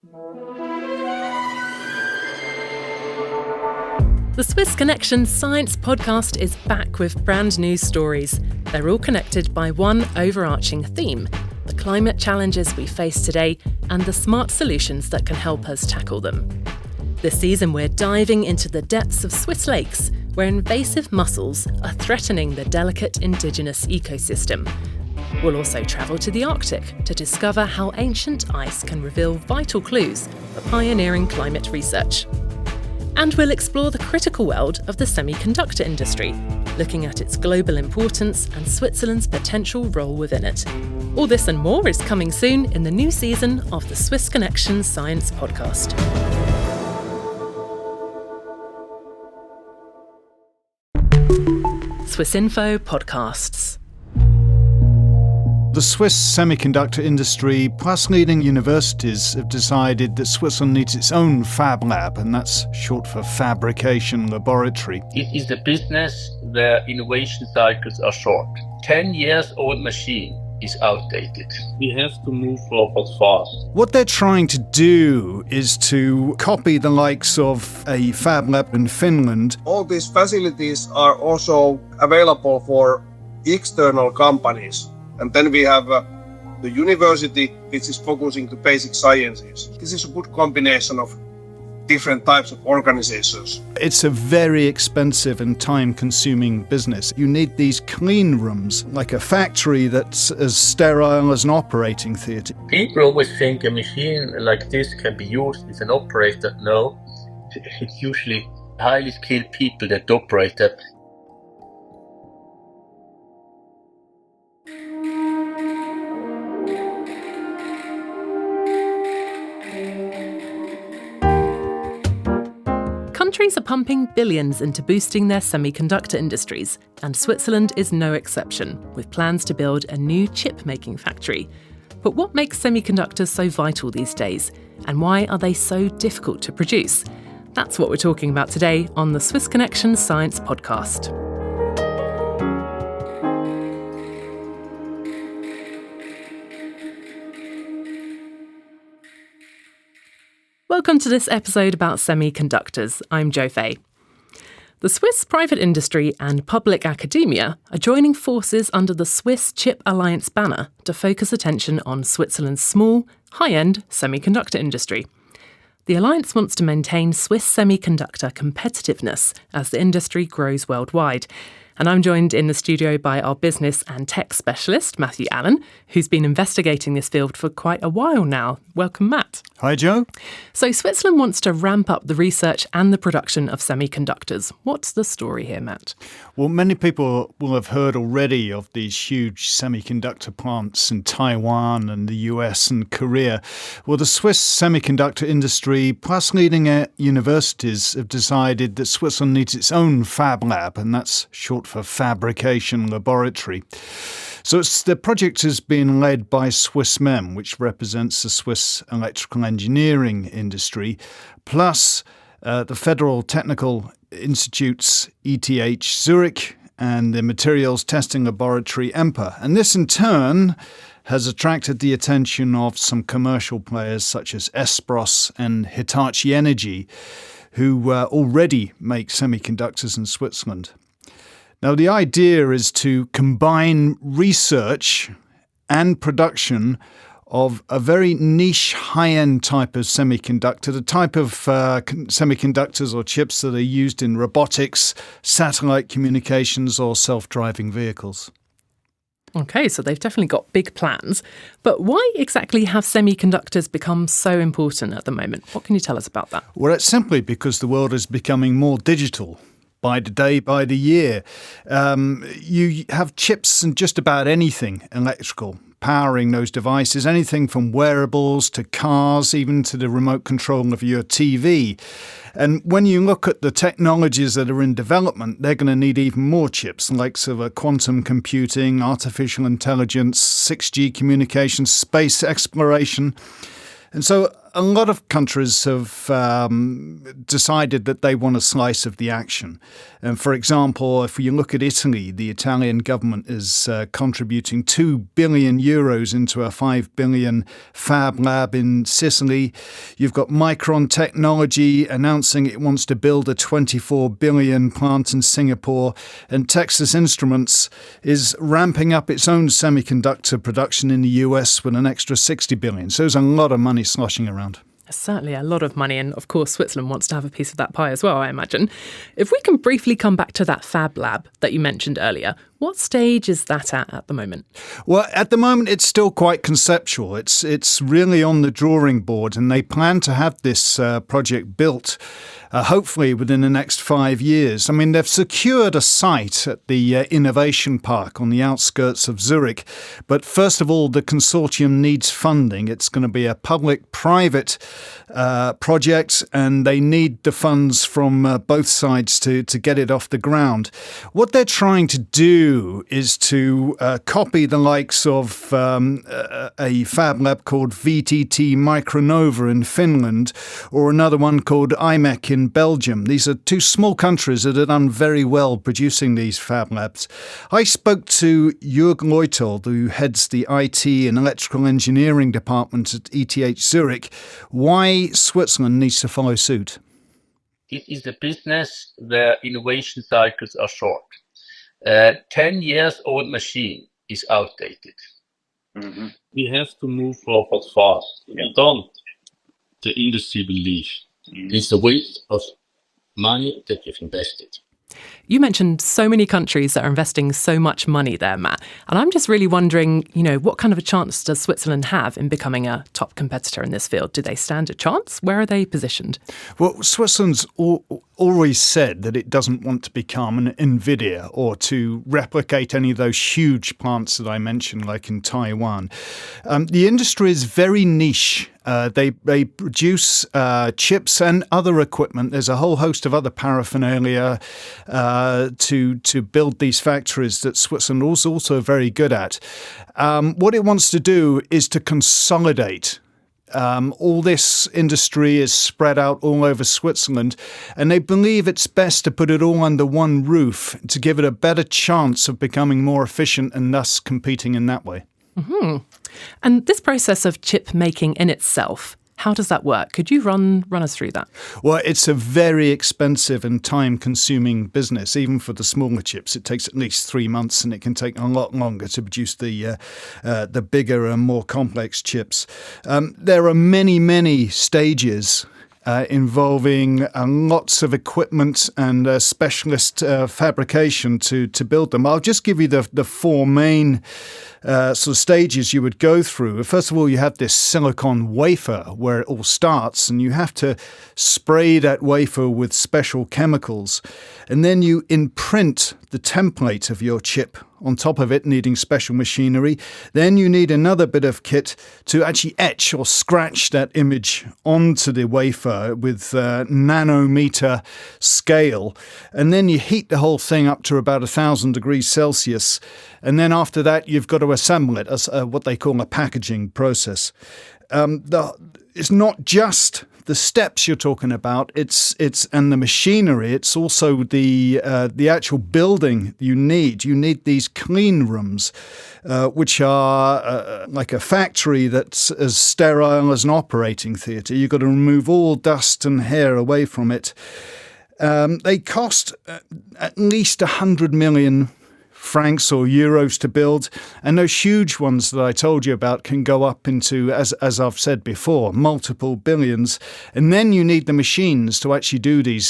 The Swiss Connection Science Podcast is back with brand new stories. They're all connected by one overarching theme: the climate challenges we face today and the smart solutions that can help us tackle them. This season we're diving into the depths of Swiss lakes, where invasive mussels are threatening the delicate indigenous ecosystem. We'll also travel to the Arctic to discover how ancient ice can reveal vital clues for pioneering climate research. And we'll explore the critical world of the semiconductor industry, looking at its global importance and Switzerland's potential role within it. All this and more is coming soon in the new season of the Swiss Connection Science Podcast. Swissinfo Podcasts. The Swiss semiconductor industry plus leading universities have decided that Switzerland needs its own FabLab, and that's short for fabrication laboratory. It is a business where innovation cycles are short. 10-year-old machine is outdated. We have to move forward fast. What they're trying to do is to copy the likes of a FabLab in Finland. All these facilities are also available for external companies. And then we have the university, which is focusing to basic sciences. This is a good combination of different types of organizations. It's a very expensive and time-consuming business. You need these clean rooms, like a factory that's as sterile as an operating theatre. People always think a machine like this can be used as an operator. No, it's usually highly skilled people that operate that. Countries are pumping billions into boosting their semiconductor industries, and Switzerland is no exception, with plans to build a new chip-making factory. But what makes semiconductors so vital these days, and why are they so difficult to produce? That's what we're talking about today on the Swiss Connection Science Podcast. Welcome to this episode about semiconductors. I'm Jo Fahy. The Swiss private industry and public academia are joining forces under the Swiss Chip Alliance banner to focus attention on Switzerland's small, high-end semiconductor industry. The alliance wants to maintain Swiss semiconductor competitiveness as the industry grows worldwide. And I'm joined in the studio by our business and tech specialist, Matthew Allen, who's been investigating this field for quite a while now. Welcome, Matt. Hi, Jo. So Switzerland wants to ramp up the research and the production of semiconductors. What's the story here, Matt? Well, many people will have heard already of these huge semiconductor plants in Taiwan and the US and Korea. Well, the Swiss semiconductor industry plus leading universities have decided that Switzerland needs its own FabLab, and that's short for fabrication laboratory. So the project has been led by Swissmem, which represents the Swiss electrical engineering industry, plus the Federal Technical Institute's ETH Zurich and the Materials Testing Laboratory EMPA. And this in turn has attracted the attention of some commercial players such as Espros and Hitachi Energy, who already make semiconductors in Switzerland. Now, the idea is to combine research and production of a very niche, high-end type of semiconductor, the type of semiconductors or chips that are used in robotics, satellite communications, or self-driving vehicles. Okay, so they've definitely got big plans. But why exactly have semiconductors become so important at the moment? What can you tell us about that? Well, it's simply because the world is becoming more digital. By the day, by the year. You have chips in just about anything electrical powering those devices, anything from wearables to cars, even to the remote control of your TV. And when you look at the technologies that are in development, they're going to need even more chips, like quantum computing, artificial intelligence, 6G communications, space exploration. And so a lot of countries have decided that they want a slice of the action. And for example, if you look at Italy, the Italian government is contributing 2 billion euros into a 5 billion fab lab in Sicily. You've got Micron Technology announcing it wants to build a 24 billion plant in Singapore. And Texas Instruments is ramping up its own semiconductor production in the US with an extra 60 billion. So there's a lot of money sloshing around. Certainly a lot of money, and of course Switzerland wants to have a piece of that pie as well, I imagine. If we can briefly come back to that fab lab that you mentioned earlier, what stage is that at the moment? Well, at the moment it's still quite conceptual. It's really on the drawing board, and they plan to have this project built hopefully within the next 5 years. I mean, they've secured a site at the Innovation Park on the outskirts of Zurich. But first of all, the consortium needs funding. It's going to be a public-private project, and they need the funds from both sides to get it off the ground. What they're trying to do is to copy the likes of a fab lab called VTT Micronova in Finland, or another one called IMEC in Belgium. These are two small countries that have done very well producing these fab labs. I spoke to Jörg Leutold, who heads the IT and electrical engineering department at ETH Zurich, why Switzerland needs to follow suit. It is a business where innovation cycles are short. 10 years old machine is outdated. Mm-hmm. We have to move forward fast. If we don't, the industry will leave. It's a waste of money that you've invested. You mentioned so many countries that are investing so much money there, Matt. And I'm just really wondering, what kind of a chance does Switzerland have in becoming a top competitor in this field? Do they stand a chance? Where are they positioned? Well, Switzerland's always said that it doesn't want to become an NVIDIA or to replicate any of those huge plants that I mentioned, like in Taiwan. The industry is very niche. They produce chips and other equipment. There's a whole host of other paraphernalia to build these factories that Switzerland is also very good at. What it wants to do is to consolidate. All this industry is spread out all over Switzerland, and they believe it's best to put it all under one roof to give it a better chance of becoming more efficient and thus competing in that way. Mm-hmm. And this process of chip making in itself, how does that work? Could you run us through that? Well, it's a very expensive and time-consuming business. Even for the smaller chips, it takes at least 3 months, and it can take a lot longer to produce the bigger and more complex chips. There are many stages involving lots of equipment and specialist fabrication to build them. I'll just give you the four main sort of stages you would go through. First of all, you have this silicon wafer where it all starts, and you have to spray that wafer with special chemicals. And then you imprint the template of your chip on top of it, needing special machinery. Then you need another bit of kit to actually etch or scratch that image onto the wafer with nanometer scale. And then you heat the whole thing up to about 1,000 degrees Celsius. And then after that, you've got to assemble it as what they call a packaging process. It's not just the steps you're talking about, it's and the machinery. It's also the actual building you need. You need these clean rooms, which are like a factory that's as sterile as an operating theatre. You've got to remove all dust and hair away from it. They cost at least 100 million francs or euros to build, and those huge ones that I told you about can go up into, as I've said before, multiple billions. And then you need the machines to actually do these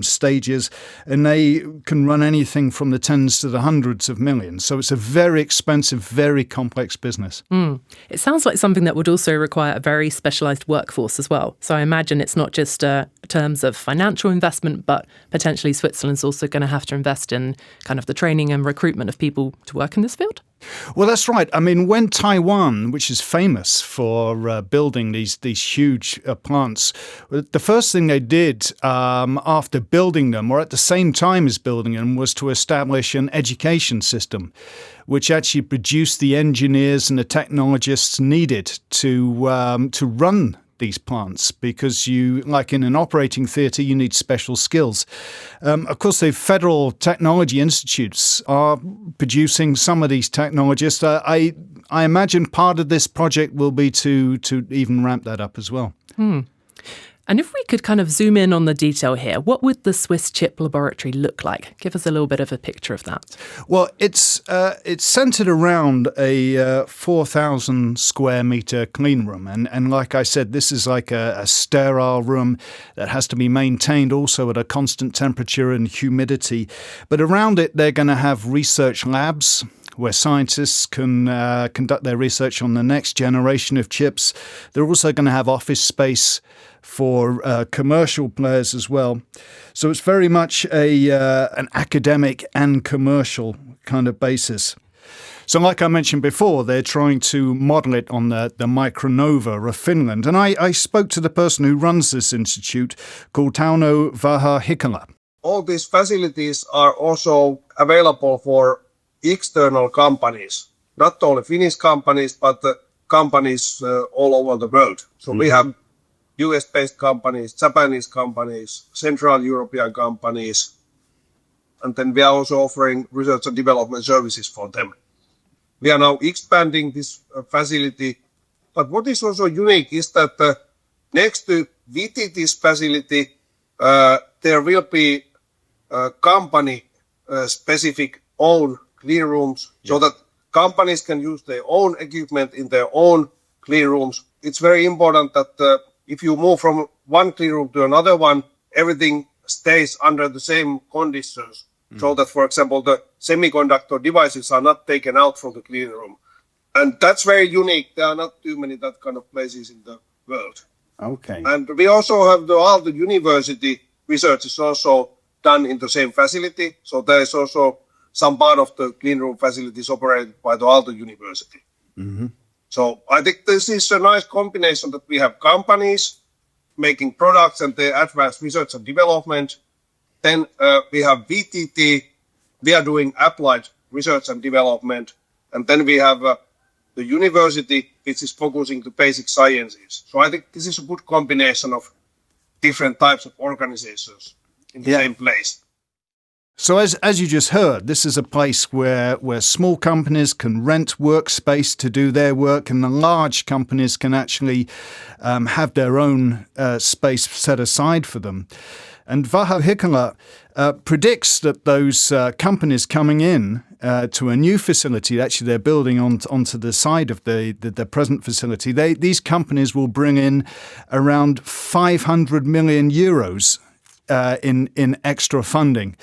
stages, and they can run anything from the tens to the hundreds of millions. So it's a very expensive, very complex business. It sounds like something that would also require a very specialised workforce as well. So I imagine it's not just terms of financial investment, but potentially Switzerland's also going to have to invest in kind of the training and recruitment of people to work in this field? Well, that's right. I mean, when Taiwan, which is famous for building these huge plants, the first thing they did after building them, or at the same time as building them, was to establish an education system which actually produce the engineers and the technologists needed to run these plants, because you, like in an operating theatre, you need special skills. Of course, the federal technology institutes are producing some of these technologists. I imagine part of this project will be to even ramp that up as well. And if we could kind of zoom in on the detail here, what would the Swiss chip laboratory look like? Give us a little bit of a picture of that. Well, it's centered around a 4,000 square meter clean room. And like I said, this is like a sterile room that has to be maintained also at a constant temperature and humidity. But around it, they're going to have research labs where scientists can conduct their research on the next generation of chips. They're also going to have office space for commercial players as well. So it's very much an academic and commercial kind of basis. So like I mentioned before, they're trying to model it on the Micronova of Finland. And I spoke to the person who runs this institute, called Jo Fahy. All these facilities are also available for external companies, not only Finnish companies, but companies all over the world. So we have US-based companies, Japanese companies, Central European companies, and then we are also offering research and development services for them. We are now expanding this facility, but what is also unique is that next to VTT's facility, there will be company-specific own clean rooms, so that companies can use their own equipment in their own clean rooms. It's very important that if you move from one clean room to another one, everything stays under the same conditions. So that, for example, the semiconductor devices are not taken out from the clean room. And that's very unique. There are not too many that kind of places in the world. Okay. And we also have the Aalto University research is also done in the same facility. So there is also some part of the clean room facilities operated by the Aalto University. So I think this is a nice combination that we have companies making products and the advanced research and development. Then we have VTT, we are doing applied research and development. And then we have the university, which is focusing to basic sciences. So I think this is a good combination of different types of organizations in the same place. So as you just heard, this is a place where small companies can rent workspace to do their work, and the large companies can actually have their own space set aside for them. And Jo Fahy predicts that those companies coming in to a new facility, actually they're building onto the side of the present facility, these companies will bring in around 500 million euros in extra funding.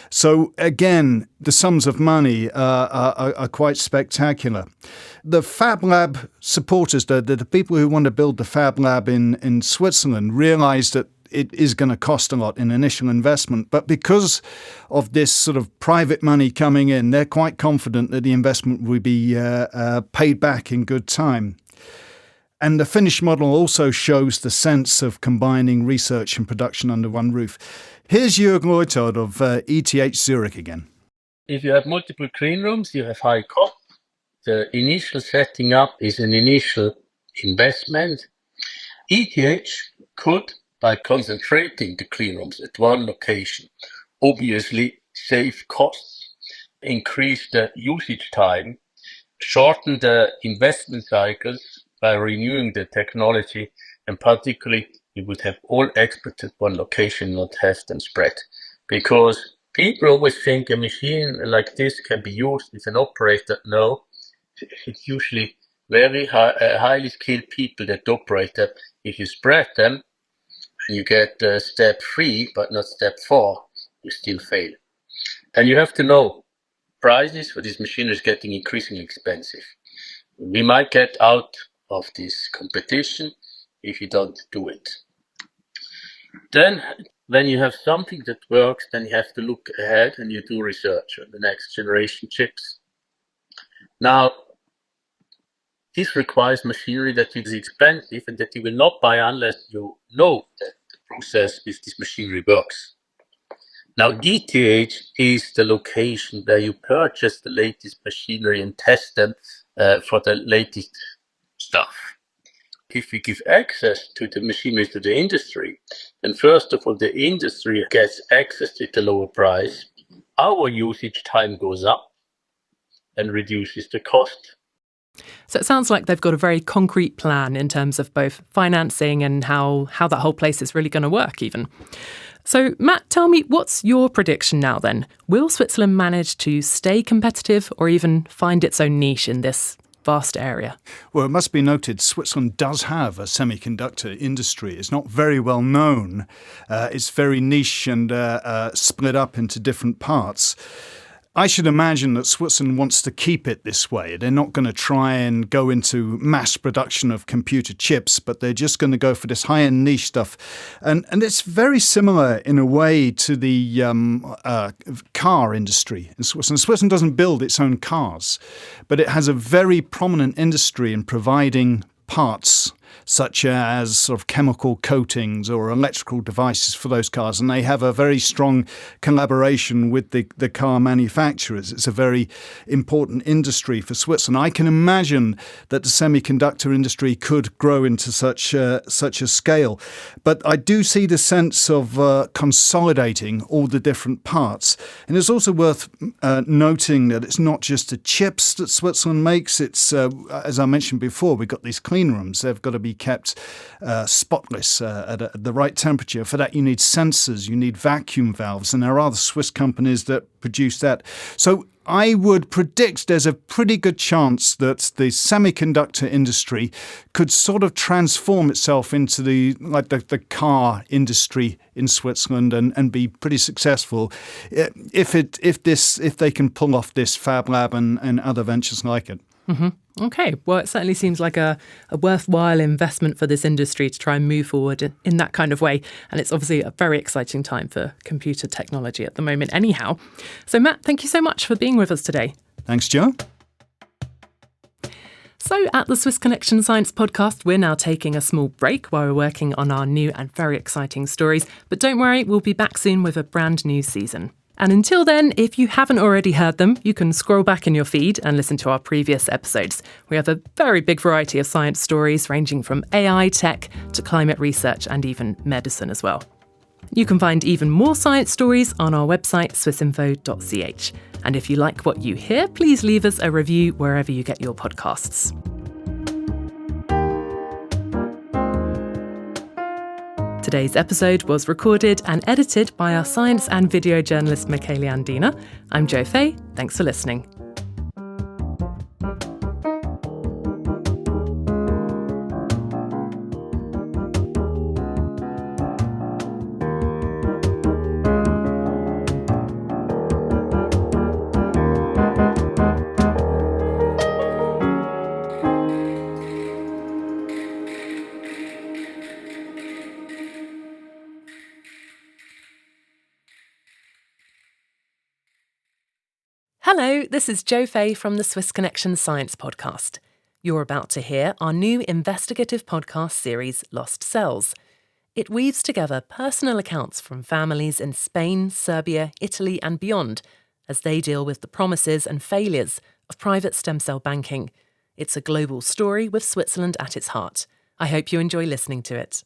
So again, the sums of money are quite spectacular. The FabLab supporters, the people who want to build the FabLab in Switzerland, realize that it is going to cost a lot in initial investment. But because of this sort of private money coming in, they're quite confident that the investment will be paid back in good time. And the Finnish model also shows the sense of combining research and production under one roof. Here's Jörg Leuthold of ETH Zurich again. If you have multiple clean rooms, you have high cost. The initial setting up is an initial investment. ETH could, by concentrating the clean rooms at one location, obviously save costs, increase the usage time, shorten the investment cycles by renewing the technology, and particularly you would have all experts at one location, not have them spread. Because people always think a machine like this can be used with an operator. No, it's usually very highly skilled people that operate them. If you spread them, you get step 3, but not step 4, you still fail. And you have to know, prices for this machine is getting increasingly expensive. We might get out of this competition if you don't do it. Then, when you have something that works, then you have to look ahead and you do research on the next generation chips. Now, this requires machinery that is expensive and that you will not buy unless you know that the process with this machinery works. Now, ETH is the location where you purchase the latest machinery and test them for the latest stuff. If we give access to the machinery to the industry, then first of all, the industry gets access at a lower price. Our usage time goes up and reduces the cost. So it sounds like they've got a very concrete plan in terms of both financing and how that whole place is really going to work even. So Matt, tell me, what's your prediction now then? Will Switzerland manage to stay competitive or even find its own niche in this vast area? Well, it must be noted Switzerland does have a semiconductor industry. It's not very well known. It's very niche and split up into different parts. I should imagine that Switzerland wants to keep it this way. They're not going to try and go into mass production of computer chips, but they're just going to go for this high-end niche stuff. And it's very similar in a way to the car industry in Switzerland. Switzerland doesn't build its own cars, but it has a very prominent industry in providing parts such as sort of chemical coatings or electrical devices for those cars. And they have a very strong collaboration with the car manufacturers. It's a very important industry for Switzerland. I can imagine that the semiconductor industry could grow into such a scale. But I do see the sense of consolidating all the different parts. And it's also worth noting that it's not just the chips that Switzerland makes. It's, as I mentioned before, we've got these clean rooms. They've got to be kept spotless at the right temperature. For that, you need sensors, you need vacuum valves, and there are the Swiss companies that produce that. So I would predict there's a pretty good chance that the semiconductor industry could sort of transform itself into the car industry in Switzerland and be pretty successful if they can pull off this FabLab and other ventures like it. Mm-hmm. Okay, well, it certainly seems like a worthwhile investment for this industry to try and move forward in that kind of way. And it's obviously a very exciting time for computer technology at the moment anyhow. So Matt, thank you so much for being with us today. Thanks, Jo. So at the Swiss Connection Science podcast, we're now taking a small break while we're working on our new and very exciting stories. But don't worry, we'll be back soon with a brand new season. And until then, if you haven't already heard them, you can scroll back in your feed and listen to our previous episodes. We have a very big variety of science stories ranging from AI, tech to climate research and even medicine as well. You can find even more science stories on our website, swissinfo.ch. And if you like what you hear, please leave us a review wherever you get your podcasts. Today's episode was recorded and edited by our science and video journalist Michele Andina. I'm Jo Fahy. Thanks for listening. Hello, this is Jo Fahy from the Swiss Connection Science podcast. You're about to hear our new investigative podcast series, Lost Cells. It weaves together personal accounts from families in Spain, Serbia, Italy and beyond as they deal with the promises and failures of private stem cell banking. It's a global story with Switzerland at its heart. I hope you enjoy listening to it.